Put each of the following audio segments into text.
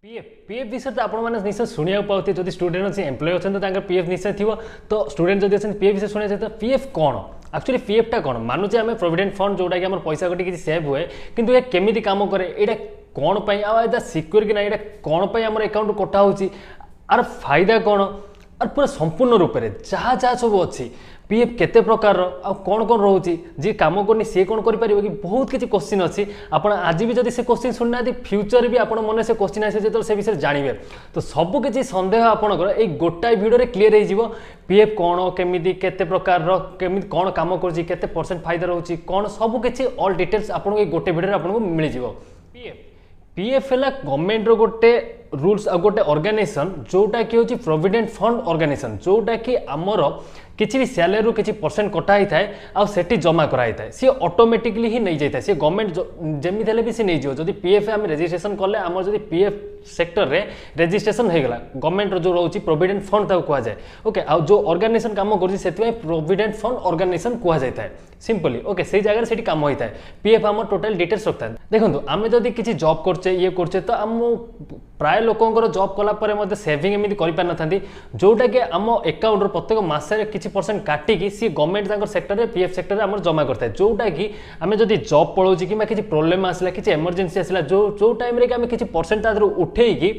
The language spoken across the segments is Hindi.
पीएफ पीएफ विषय तो आपण निश्चय शुणा पाते जब स्टूडेंट अच्छे एम्प्लॉय अच्छे तो पीएफ निश्चय थी तो स्टूडेंट जब अच्छे पीएफ विषय शुणा तो पीएफ कौन एक्चुअली पीएफटा कौन मानुचे आम प्रोविडेंट फंड जोटा कि पैसा कटी किसी सेव हुए किंतु ये केमिति काम करे ये कौन पर सिक्योर कि ना ये कौन पर आम अकाउंट कटा होची आर फायदा कौन और पूरा संपूर्ण रूप से जहाँ जहाँ सब अच्छी पीएफ केते प्रकार कौन कौन रोचे जी कम करनी सी कौन कर कि बहुत किसी क्वेश्चन अच्छी आप आज भी जब से क्वेश्चन शुणुना फ्यूचर भी आप मन से क्वेश्चन आसे जो से विषय जानवे तो सबकि सन्देह आपंकर ये गोटाए भिडियो क्लीयर हो पीएफ कौन केमिति केते प्रकार केमिति कौन काम करते परसेंट फायदा रोचे कौन सबकि ऑल डिटेल्स आपको गोटे भिडियो आपको मिल जाव पीएफ पीएफ है गवर्नमेंट रो गोटे रूल्स आ गोटे ऑर्गेनाइजेशन जोटा कि होची प्रोविडेंट फंड ऑर्गेनाइजेशन जोटा कि आमर किसी भी सैलरी रू किसी परसेंट कटा ही थाए आ सेठी जमा कराई थाए सी ऑटोमेटिकली ही नहीं जाता सी गवर्नमेंट जमी देले भी सी नहीं जियो जदी पीएफ आम रजिस्ट्रेशन कले आमर जदी पीएफ सेक्टर रे रजिस्ट्रेशन हो गला गवर्नमेंट जो रोची प्रोविडेंट फंड ताको कहा जाए ओके आ जो ऑर्गेनाइजेशन काम करछि सेति प्रोविडेंट फंड ऑर्गेनाइजेशन कहा जाय थाए सिंपली ओके से जगह सेठी काम होई थाए पीएफ आम टोटल डिटेल्स रखता है देखो आम जदी किसी जॉब करछे ये करछे तो आम प्राय लोकंकर जॉब कला परे मध्ये सेविंग एमिति करि पार नथांती जोटा कि आम अकाउंट रो प्रत्येक मासरे किछि परसेंट काटिकी सी गवर्नमेंट तांकर सेक्टर रे पीएफ सेक्टर रे आम जमा करता है जोटा कि आम जदी जॉब पळौची कि किछि प्रॉब्लम आसला किछि इमरजेंसी आसला जो टाइम रे कि आम किछि परसेंट तादर उठेइकी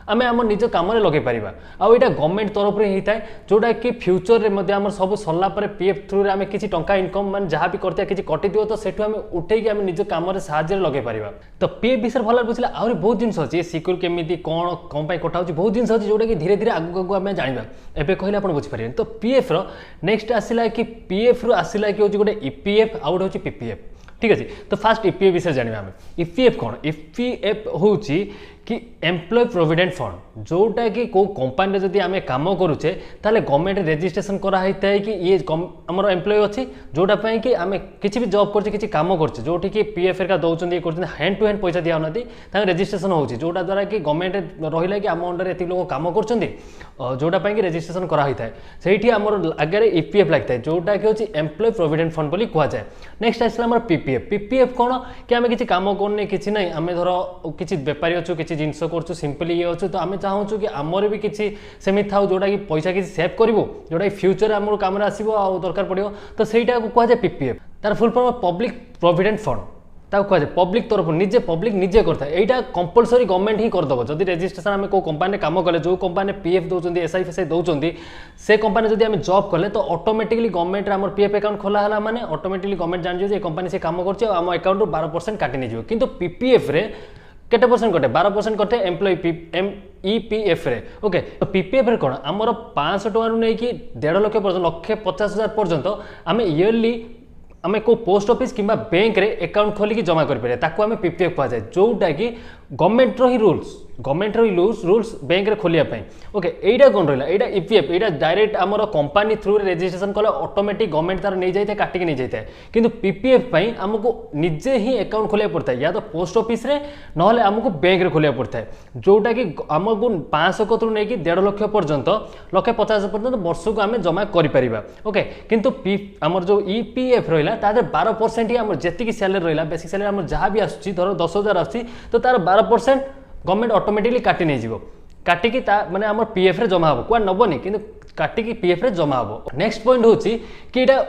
आम आम निज कम लगे पार आउ यहाँ गवर्नमेंट तरफ से होता है जोटा कि फ्यूचर में आम सब सरला पीएफ थ्रू आम किसी टंका इनकम मान जहाँ भी करते किसी कटि तो सेठू आम उठे आम निज कम साहय लगे पार तो पीएफ विषय भल बुझे आहरी बहुत जिन अच्छी सिक्योर केमी कौन कौन कटा हो बहुत जिन अच्छी जोटा कि धीरे धीरे आगे आम जानवा एवं कहले आप बुझीपारे तो पीएफ नेक्स्ट आसला कि पीएफ रु आसला कि गोटे ईपीएफ आउ गोटे पीपीएफ ठीक अच्छे तो फास्ट ईपीएफ विषय जानवा आम ईपीएफ कौन ईपीएफ हूँ कि एम्प्लॉय प्रोविडेंट फंड जोटा कि को कंपनी जदि आम कम करुचे ताले गवर्नमेंट रजिस्ट्रेशन कराई थाए कि ये आमर एम्प्लॉय अच्छी जोटा कि आम किसी भी जॉब करछे किसी काम करछे जोटी कि पीएफ एरिका दौरान ये कर हैंड टू हैंड पैसा दिया होना रजिस्ट्रेशन होची जोटा द्वारा कि गवर्नमेंट रहा कि आम अंडर एत लोक कम कर जोटा कि रजिस्ट्रेशन कराई थाए सेठी आमर आगे ईपीएफ लगी थाए जोटा कि होची एम्प्लॉय प्रोविडेंट फंड बोली कहा जाए नेक्स्ट आसला आमर पीपीएफ पीपीएफ कौन कि आम किसी काम करने किसी ना आम धर किसी बेपारी अच्छु किसी जिनस कर सिंपली ये अच्छे तो आम चाहूँ कि आमर भी किसी सेमती था जोटा कि पैसा किसी सेव करूँ जोटा कि फ्यूचर आम कम आसो आ दरकार पड़ो तो सहीटा को कहुए पीपीएफ तार full form public provident fund ताको कहुए पब्लिक तरफ निजे पब्लिक निजे करता है यहाँ कंपलसरी गवर्नमेंट ही करदेव जदि रजिस्ट्रेशन आम को कंपानी काम कले जो कंपानी पीएफ दौरान एसआई फेसआई दौरान से कंपानी जब आम जॉब कले तो ऑटोमेटिकली गवर्नमेंट आम पीएफ अकाउंट खोला है माने ऑटोमेटिकली गवर्नमेंट जान कंपानी से काम कर आम अकाउंट 12% काटि नहीं किंतु पीपीएफ रे केटे परसेंट कटे 12% कटे एम्प्लॉय ईपीएफ रे ओके तो पीपीएफ रे कौन आमर 500 टका नहीं कि 1.5 लाख पर्यंत 1,50,000 पर्यंत आम इयरली आम को पोस्ट ऑफिस किंबा बैंक रे अकाउंट खोलिकी जमा करें ताको आम पीपीएफ कहा जाए जोटा कि गवर्नमेंट ही रूल्स बैंक रे खोलिया ओके एटा कौन रहा यहाँ ईपीएफ यहाँ डायरेक्ट आमर कंपानी थ्रू रजिस्ट्रेशन कले ऑटोमेटिक गवर्नमेंट तार नहीं जाए काटिक नहीं जाए किंतु पीपीएफ आमको निजे ही अकाउंट खोलिया पड़ता है या तो पोस्ट ऑफिस रे नहले आमको बैंक रे खोलिया पड़ता है जोटा कि आमको 500 कतरू नहीं कि 1.5 लाख पर्यंत 1,50,000 पर्यंत वर्ष को आम जमा कर ओके किंतु आमर जो ईपीएफ रहा तादर 12% ही आम जी सैलरी रहा बेसिक सैलरी आम जहाँ भी आसूँ धर 10,000 आसूँ तो तार 12% गवर्नमेंट ऑटोमेटिकली काटि नहीं काटिकी माने आम पीएफ रे जमा हम कुआ नबनी किंतु काटिकी पीएफ रे जमा हम नेक्स्ट पॉइंट होची कि एटा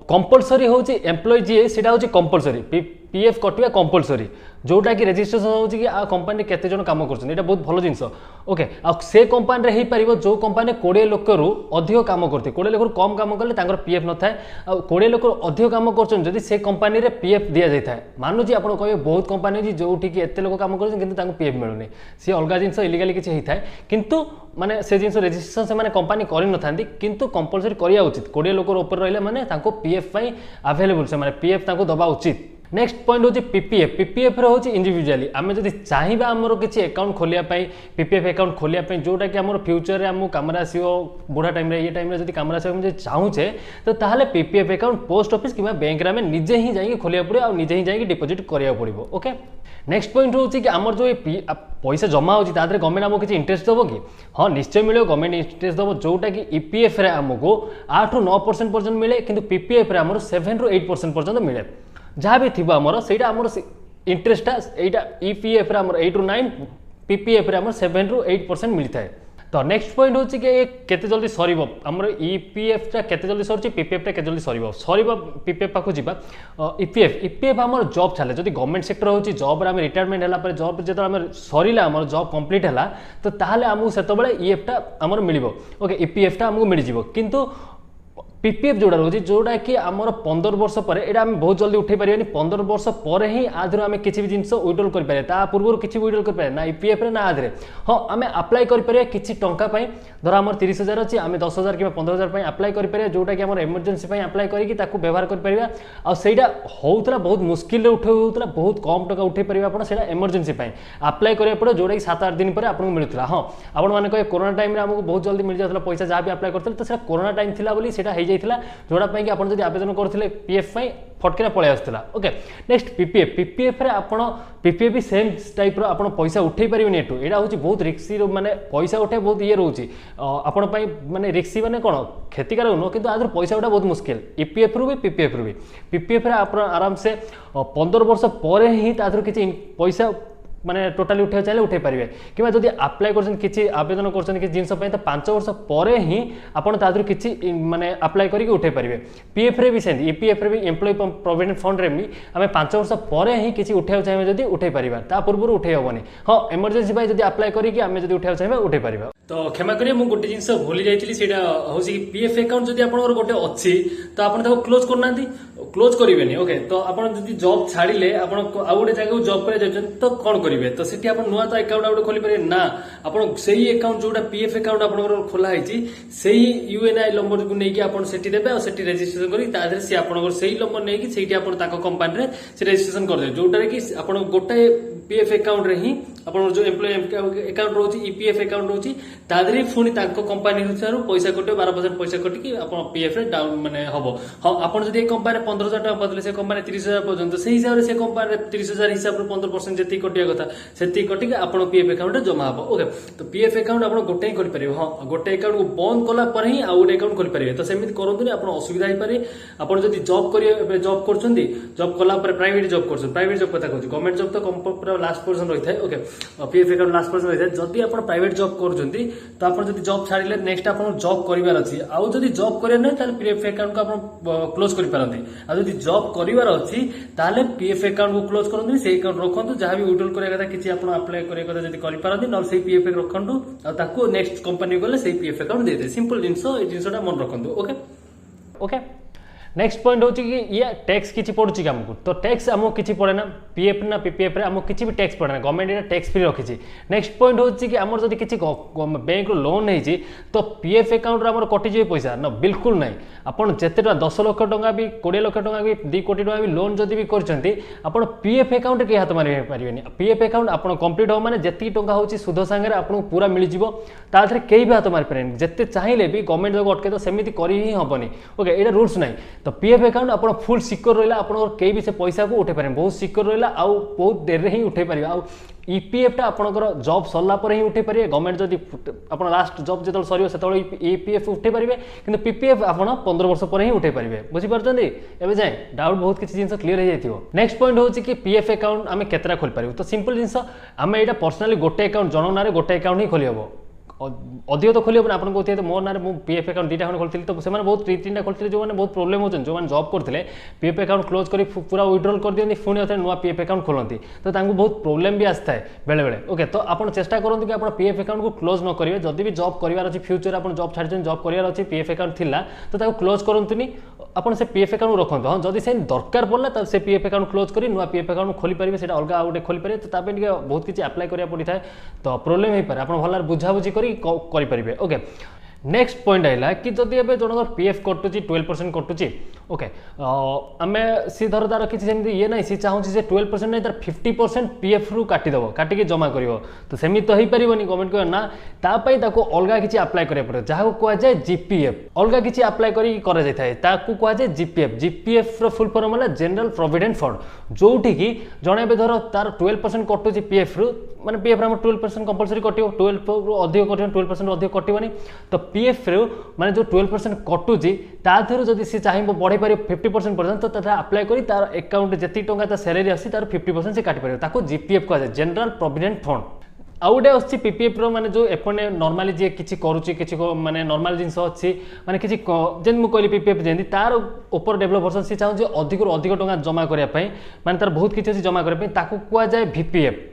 कंपलसरी होची एम्प्लॉय जी सेटा होची कंपलसरी पीएफ कटिया कंपलसरी जोटा कि रजिस्ट्रेशन होची कि आ कंपनी केते जन काम करछन एटा बहुत भलो जिंस ओके आ से कंपनी रे हे परिबो जो कंपनी 20 लोक रु अधिक काम करते 20 लोक कम काम करले तांकर पीएफ न थाए आ 20 लोक अधिक काम करछन जदि से कंपनी रे पीएफ दिया जाय थाए मानु जी आपण कहबे बहुत कंपनी जी जोठी कि एते लोक काम करछन किंतु तांको पीएफ मिलुनी से अलगा जिंस इलीगली किछि हे थाए किंतु माने से जिंस रजिस्ट्रेशन से माने कंपनी करि न थांदी किंतु कंपलसरी करिया उचित 20 लोक ऊपर रहले माने तांको पीएफ पई अवेलेबल से माने पीएफ तांको दबा उचित नेक्स्ट पॉइंट होची पीपीएफ पीपीएफ रे होची इंडिविजुअली आमे जदि चाहिबा हमरो किछि अकाउंट खोलिया पई पीपीएफ अकाउंट खोलिया पई जोटा कि हमरो फ्यूचर रे हमो कैमरा आसीओ बुढ़ा टाइम रे ये टाइम रे जदि कैमरा आसीओ हम जे चाहूचे तो ताहाले पीपीएफ अकाउंट पोस्ट ऑफिस किबा बैंक रे हमें निजे ही जाई खोलिया पड़े आ निजे ही जाई डिपॉजिट करिया पड़िबो ओके नेक्स्ट पॉइंट होची कि हमर जो पैसा जमा होची तादरे गवर्नमेंट हमको किछि इंटरेस्ट दबो कि हां निश्चय मिले गवर्नमेंट इंटरेस्ट दबो जोटा कि ईपीएफ रे हमको 8 ରୁ 9% पर्यंत मिले किंतु पीपीएफ रे हमरो 7 ରୁ 8% पर्यंत मिले जहाँ भी थी आमर से इंटरेस्टा यहाँ ईपीएफ 8 ରୁ 9 पीपीएफ रे हमर 7 ରୁ 8% मिलता है। तो नेक्स्ट पॉइंट होची कि केते जल्दी सरीबो हमर ईपीएफ टा केते जल्दी सरची पीपीएफ टा केते जल्दी सरीबो पीपीएफ पाखु जिबा ईपीएफ हमर जॉब छाले जदी गवर्नमेंट सेक्टर होची जॉब रे हम रिटायरमेंट हला पर जॉब जेतो हम सरीला हमर जॉब कंप्लीट हला तो ताहाले हमु सेतो बेले ईएफ टा हमर मिलिबो ओके ईपीएफ टा हमु मिल जिवो किंतु पीपीएफ जोड़ा रोजी जोड़ा कि आमर 15 वर्ष पर एटा हम बहुत जल्दी उठे पारियानी 15 वर्ष पर ही आधर आम किसी भी जिनस विड्रॉल कर पारे ता पूर्व किसी विड्रॉल कर पारे ना ईपीएफ रे ना आधरे हाँ आम अप्लाई कर पारे किसी टंका पई धर आमर 30,000 अछि आम 10,000 कि 15,000 पई अप्लाई कर पारे जोटा कि आमर इमरजेंसी पई अप्लाई करिकि ताकू व्यवहार कर पारिबा आ सेटा होउतला बहुत मुश्किल रे उठे होउतला बहुत कम टका उठे पारिबा आपण सेटा इमरजेंसी पई अप्लाई करिया पड़ो जोटा कि 7-8 दिन पर आपन मिलुतला हाँ आपण माने कहे कोरोना टाइम रे हमको बहुत जल्दी मिल जातला पैसा जहाँ भी अप्लाई करथले तो सेटा कोरोना टाइम थिला बोली सेटा हे जाइतला जोड़ा पई कि आपण जदी आवेदन करथिले पीएफ पई फटकिना पळे आस्तला ओके नेक्स्ट पीपीएफ रे आपण पीपीएफ भी सेम टाइप रो आपण पैसा उठै परिबेनी एटू एडा होची बहुत रिस्की माने पैसा उठे बहुत ये रहउची आपण पई माने रिस्की माने कोन क्षतिकारक न किंतु आदर पैसा उठा बहुत मुश्किल ईपीएफ रो भी पीपीएफ रे आपण आराम से 15 वर्ष परे ही तादर किछि पैसा माने टोटाली उठे चाहिए उठे पारे कि जब अप्लाई कर आवेदन कर जिनस तो 5 वर्ष पर ही आपड़ तादर किसी माने अप्लाई करके उठे पारे पीएफ रे भी सेम ईपीएफ रे भी एम्प्लॉय प्रोविडेंट फंड रे भी आम 5 वर्ष पर ही किसी उठे चाहिए जब उठे पार पूर्व उठे हेनी हाँ इमरजेंसी जब अप्लाई करके आम जब उठे चाहिए उठे पार तो क्षमा करिए मुझे गोटे जिन भूली जाइए हूँ पीएफ अकाउंट जब आप गोटे अच्छी तो आप क्लोज करना क्लोज करेंगे ओके तो आप जॉब छाड़िले आप गोटे जगह जॉब कर तो कौन करेंगे तो सीटी आप नुआ तो अकाउंट गोटे खोली पारे ना आप से अकाउंट जोटा पीएफ अकाउंट आप खोला से यूएनआई नंबर को लेकिन आप देते और रेजिस्ट्रेशन कर सी आप नंबर नहीं कंपानी रेजिस्ट्रेशन करदे जोटा कि आप गोटे पीएफ अकाउंट रे ही आपन जो एम्प्लॉय अकाउंट रोची ईपीएफ अकाउंट रोची तादरी पुणी तांको कंपनी अनुसार पैसा कटे 12% पैसा कटिकी आपन पीएफ रे डाउन माने हबो हां आपन जदी कंपनी 15,000 टका बदले से कंपनी 30,000 पर्यंत से हिसाब रे से कंपनी 30,000 हिसाब रे 15% जति कटिया कथा सेति कटिकी आपन पीएफ अकाउंट रे जमा हबो ओके तो पीएफ अकाउंट आपन गोटे ही करि परिबो हां गोटे अकाउंट को बंद कला पर ही आ गोटे अकाउंट खोली परिबे तो सेमिति करंतु आपन असुविधा ही पारे आपन जदी जॉब करिए जॉब करछंदी जॉब कला पर प्राइवेट जॉब करछन प्राइवेट जॉब कथा कहू गवर्नमेंट जॉब तो कंपनी लास्ट पर्सन रही है okay PF account last person रही है जदि आप प्राइवेट जॉब करछंती तो आप जदि जॉब छाड़िले नेक्स्ट आप जॉब करिवार अछि आ जदि जॉब करिया नै ताले पीएफ अकाउंट को आप क्लोज करि पारंती आ जदि जॉब करिवार अछि ताले पीएफ अकाउंट को क्लोज करंती से अकाउंट रखंतु जहां भी विड्रॉल करिया कथा किछि आप अप्लाई करिया कथा जदि करि पारंती न से पीएफ रखंतु आ ताको नेक्स्ट कंपनी गले से PF account they they simple जिंसो ए जिंसोटा मन रखंतु ओके ओके नेक्स्ट पॉइंट होची कि ये टैक्स किछि पडुची हमको तो टैक्स हमको किछि पड़े ना पीएफ ना पीपीएफ रे हमको किछि भी टैक्स पड़े ना गवर्नमेंट ये टैक्स फ्री रखिछि नेक्स्ट पॉइंट होची कि हमर जदी किछि बैंक रो लोन हेछि तो पीएफ अकाउंट रे हमर कटि जे पैसा ना बिल्कुल नहीं आपण जेतेटा 10 लाख टका भी 20 लाख टका भी 2 कोटी टका भी लोन जदी भी करचंती आपण पीएफ अकाउंट के हाथ मारि परिबेनी पीएफ अकाउंट आपण कंप्लीट हो माने जेति टका होची सुध संगे आपण पूरा मिल जिवो ता थरे केही भी हाथ मारि परनी जेते चाहिले भी गवर्नमेंट जगह अटके तो सेमिति करी ही हबनी ओके एटा रूल्स नाही तो पीएफ अकाउंट आप फुल सिक्योर रहा आप कई भी से पैसा को उठे पारे बहुत सिक्योर रहा आउ बहुत देर ही उठे पारे आ ईपीएफ टा आपनकर जॉब सरला पर ही उठे पारे गवर्नमेंट जदी आपण लास्ट जॉब जेतल सरियो सेतल ईपीएफ उठे पारे किंतु पीपीएफ आपण 15 वर्ष पर ही उठे पारे बुझी परछंदी एबे जाय डाउट बहुत किछि जिंस क्लियर हो जाइथिबो नेक्स्ट पॉइंट होछि कि पीएफ अकाउंट आमे केतरा खोल पारिबो तो सिंपल जिंस आमे एटा पर्सनली गोटे अकाउंट जणो नारे गोटे अकाउंट ही खोली हबो अधिक तो खोली आपन कहते तो मोर ना पीएफ अकाउंट दुटा खोलती तो से बहुत 3-3 खोलते जो बहुत प्रोब्लेम होचन जो जॉब करते पीएफ अकाउंट क्लोज कर पूरा विड्रॉल कर दियंती पुणी अथवा नुआ पीएफ अकाउंट खोलती तो तांको बहुत प्रोब्लेम भी आसता है बेले बेले ओके तो आपन चेष्टा करंतु कि आपन पीएफ अकाउंट को क्लोज न करिवे जदि भी जॉब करिवार अछि फ्यूचर आपन जॉब छाड़छन जॉब करिवार अछि पीएफ अकाउंट थिला तो ताको क्लोज करंतुनी आपन से पीएफ अकाउंट रखंतु हां जदि से दरकार पड़ला त से पीएफ अकाउंट क्लोज करी नुआ पीएफ अकाउंट खोली परिबे सेटा अलगा गोटे खोली परिबे तो तापे निके बहुत किछि अप्लाई करिया पड़ी थाए तो प्रोब्लेम हे पारे आपन भलार बुझा बुझी करी परिबे ओके नेक्स्ट पॉइंट आइला कि जदि एबे जनकर पीएफ कटुची 12% कटुची ओके आमे सी धर तार किछि सेमि ये नै सी चाहूची जे 12% नै तार 50% पीएफ रु काटी दबो काटी के जमा करिवो तो सेमि तो हेई परिबोनी गवर्नमेंट को ना ता पई ताको अलगा किछि अप्लाई करिया पड़े जाहा को जाय जीपीएफ अलगा किछि अप्लाई करी करे जाय थाए ताको को जाय जीपीएफ रो फुल फॉर्म होला जनरल प्रोविडेंट फंड जोठी की जणे बे धर तार 12% कटुची पीएफ रु माने पीएफ रा 12% कंपलसरी कटियो 12 रु अधिक कटियो 12% अधिक कटिबोनी तो पीएफ रे माने जो 12% कटुची ता थरो जदी से चाहिबो बढ़े पारे 50% पर्यंत तो तथा अप्लाई करी तार अकाउंट जति टंका ता सैलरी आसी तार 50% से काटी पारे ताको जीपीएफ को जनरल प्रोविडेंट फंड आउ गोटे आसछि पीपीएफ रो माने जो एपने नॉर्मली जे किछि करूछि किछि माने नॉर्मल जिंस अछि माने किछि जेन मु कहली पीपीएफ जेंदी तार ऊपर डेवलप वर्सन से चाहू जे अधिक रु अधिक टका जमा करिया पई माने तार बहुत किछि अछि जमा करिया पई ताकू कुआ जाय वीपीएफ।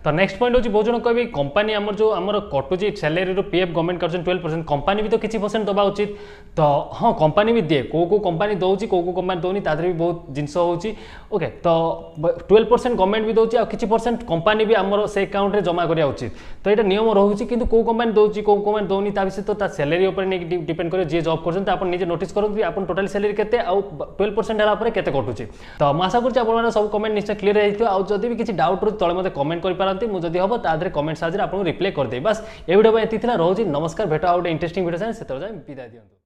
तो नेक्स्ट पॉइंट होची बहुत जन कहबे कंपनी हमर जो हमर कटुची सैलरी रो पीएफ गवर्नमेंट करछन 12% कंपनी भी तो किछि परसेंट दबा उचित। तो हां कंपनी भी दे को कंपनी दउची को कंपनी दउनी तादरे भी बहुत जिंस होची ओके। तो 12% गवर्नमेंट भी दउची आ किछि परसेंट कंपनी भी हमर से अकाउंट रे जमा करिया उचित। तो एटा नियम रहउची किंतु को कंपनी दउची को कंपनी दउनी ता विषय तो ता सैलरी ऊपर डिपेंड करे जे जॉब करछन त आपण निजे नोटिस करन आपण टोटल सैलरी केते आ 12% हला पर केते कटुची। तो म आशा करछि आपण माने सब कमेंट निश्चय क्लियर हेइतो आ जदी भी किछि डाउट रु तळे मते कमेंट करि पारंती मु जदी हबो तादरे कमेंट साजरे आपण रिप्लाई कर दे। बस ए वीडियो पे एति थिला रहउची नमस्कार भेटा आउट इंटरेस्टिंग वीडियो से तोरा जाय विदाय दियंतु।